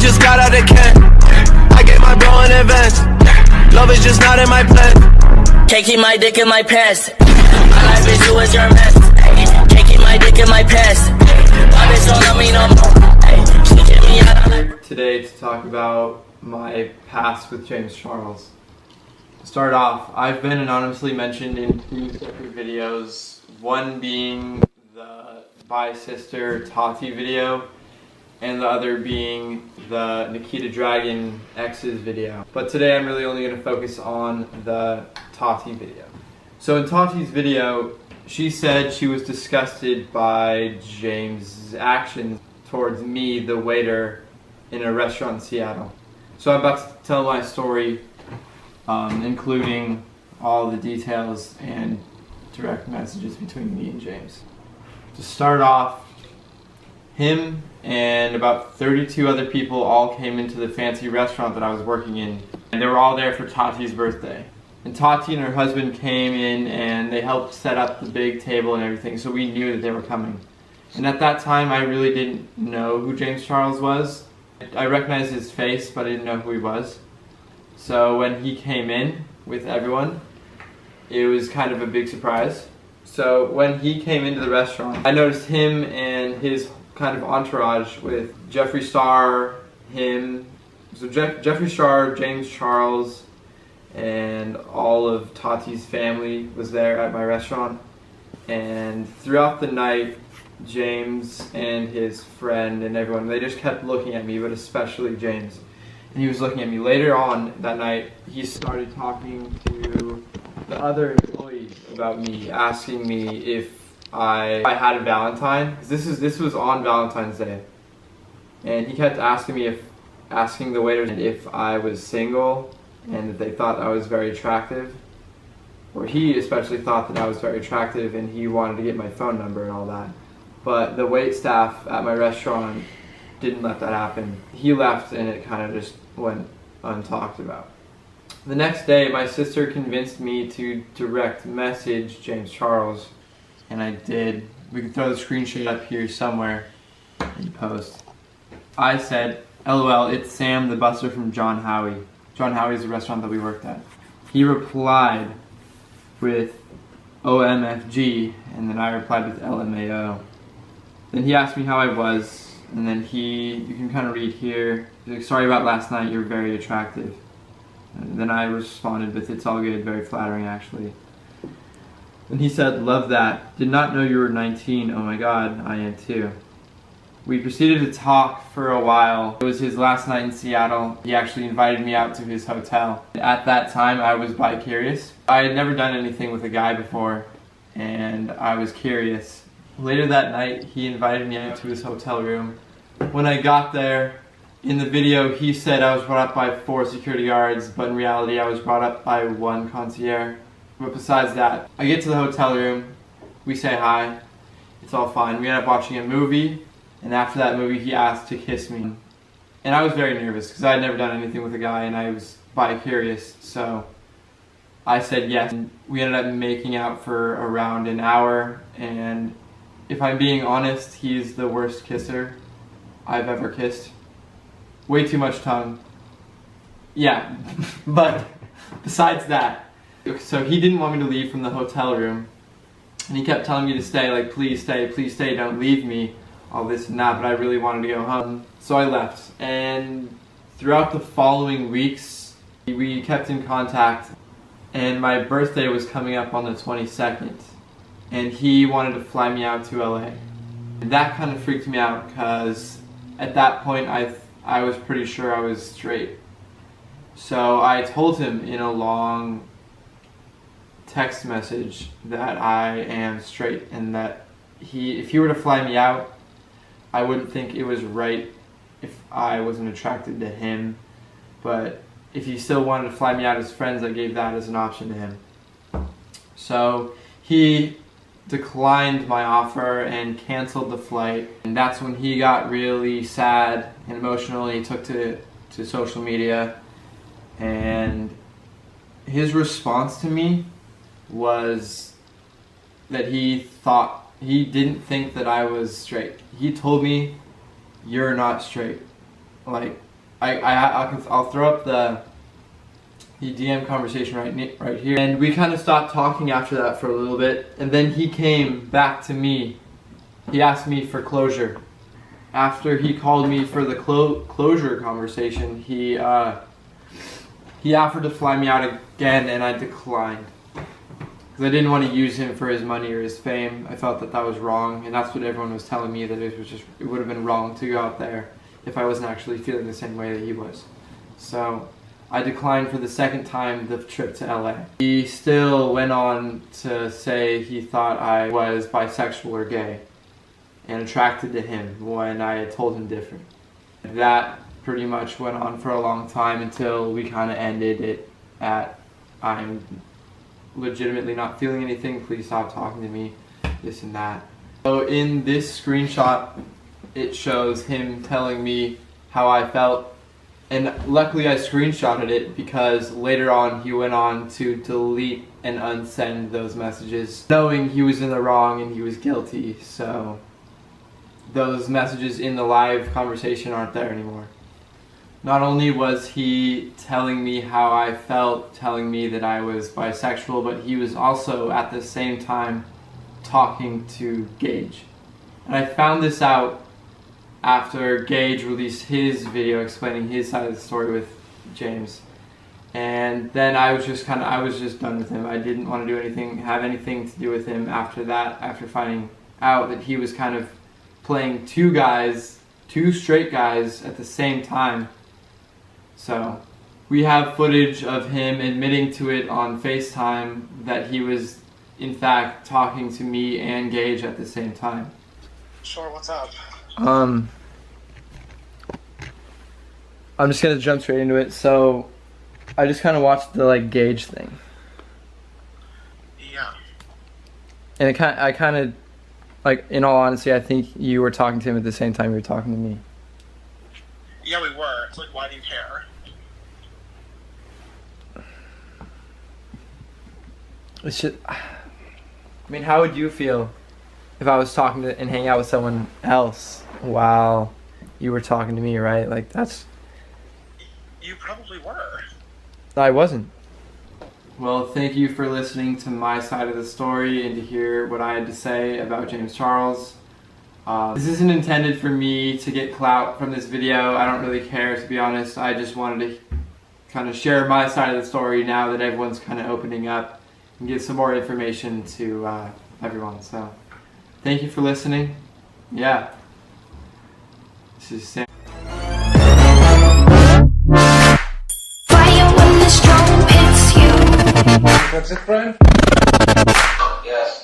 just got out of can. I gave my bro in advance. Love is just not in my plan. Can't keep my dick in my pants. My life is you is your mess. Can't keep my dick in my pants. My bitch don't love me no more. She get me out of life. Today to talk about my past with James Charles. To start off, I've been anonymously mentioned in 2 separate videos, one being the Bye Sister Tati video, and the other being the Nikita Dragon X's video. But today I'm really only going to focus on the Tati video. So in Tati's video, she said she was disgusted by James' actions towards me, the waiter, in a restaurant in Seattle. So I'm about to tell my story, including all the details and direct messages between me and James. To start off, him and about 32 other people all came into the fancy restaurant that I was working in, and they were all there for Tati's birthday. And Tati and her husband came in and they helped set up the big table and everything, so we knew that they were coming. And at that time I really didn't know who James Charles was. I recognized his face, but I didn't know who he was. So when he came in with everyone, it was kind of a big surprise. So when he came into the restaurant, I noticed him and his kind of entourage with Jeffree Star, him, so Jeffree Star, James Charles, and all of Tati's family was there at my restaurant. And throughout the night, James and his friend and everyone, they just kept looking at me, but especially James. And he was looking at me. Later on that night, he started talking to the other employees about me, asking me if I had a Valentine. This was on Valentine's Day, and he kept asking the waiters if I was single and that they thought I was very attractive, or he especially thought that I was very attractive, and he wanted to get my phone number and all that. But the wait staff at my restaurant didn't let that happen. He left and it kind of just went untalked about. The next day, my sister convinced me to direct message James Charles, and I did. We can throw the screenshot up here somewhere and post. I said, LOL, it's Sam the busser from John Howie. John Howie is the restaurant that we worked at. He replied with OMFG, and then I replied with LMAO. Then he asked me how I was, and then you can kind of read here, he's like, sorry about last night, you're very attractive. And then I responded with, it's all good, very flattering actually. And he said, love that, did not know you were 19, oh my god, I am too. We proceeded to talk for a while. It was his last night in Seattle. He actually invited me out to his hotel. At that time I was bi-curious. I had never done anything with a guy before, and I was curious. Later that night, he invited me out to his hotel room. When I got there, in the video, he said I was brought up by 4 security guards, but in reality, I was brought up by 1 concierge. But besides that, I get to the hotel room, we say hi, it's all fine. We end up watching a movie, and after that movie, he asked to kiss me. And I was very nervous, because I had never done anything with a guy, and I was bi-curious, so I said yes. And we ended up making out for around an hour, and if I'm being honest, he's the worst kisser I've ever kissed. Way too much tongue. Yeah, but besides that, so he didn't want me to leave from the hotel room, and he kept telling me to stay, like, please stay, don't leave me, all this and that, but I really wanted to go home. So I left, and throughout the following weeks, we kept in contact, and my birthday was coming up on the 22nd. And he wanted to fly me out to LA. And that kind of freaked me out, because at that point I was pretty sure I was straight. So I told him in a long text message that I am straight, and that if he were to fly me out, I wouldn't think it was right if I wasn't attracted to him. But if he still wanted to fly me out as friends, I gave that as an option to him. So he declined my offer and canceled the flight, and that's when he got really sad and emotional. He took to social media, and his response to me was that he didn't think that I was straight. He told me, you're not straight. Like, I'll throw up the DM conversation right here. And we kind of stopped talking after that for a little bit, and then he came back to me. He asked me for closure. After he called me for the closure conversation, he offered to fly me out again, and I declined. Because I didn't want to use him for his money or his fame. I felt that was wrong, and that's what everyone was telling me, that it would have been wrong to go out there if I wasn't actually feeling the same way that he was. So I declined for the second time the trip to LA. He still went on to say he thought I was bisexual or gay and attracted to him when I had told him different. That pretty much went on for a long time until we kind of ended it at, I'm legitimately not feeling anything, please stop talking to me, this and that. So in this screenshot, it shows him telling me how I felt, and luckily I screenshotted it because later on he went on to delete and unsend those messages, knowing he was in the wrong and he was guilty. So those messages in the live conversation aren't there anymore. Not only was he telling me how I felt, telling me that I was bisexual, but he was also at the same time talking to Gage. And I found this out after Gage released his video explaining his side of the story with James. And then I was just done with him. I didn't want to have anything to do with him after that, after finding out that he was kind of playing two straight guys at the same time. So we have footage of him admitting to it on FaceTime that he was in fact talking to me and Gage at the same time. Sure, what's up? I'm just gonna jump straight into it. So I just kind of watched the Gage thing. Yeah. And I kind of in all honesty, I think you were talking to him at the same time you were talking to me. Yeah, we were. It's why do you care? It's just, I mean, how would you feel if I was talking to and hanging out with someone else while you were talking to me, right? That's... You probably were. I wasn't. Well, thank you for listening to my side of the story and to hear what I had to say about James Charles. This isn't intended for me to get clout from this video. I don't really care, to be honest. I just wanted to kind of share my side of the story now that everyone's kind of opening up and give some more information to everyone. So, thank you for listening. Yeah. This is Sam. Fire when the strong hits you. That's it, friend? Yes.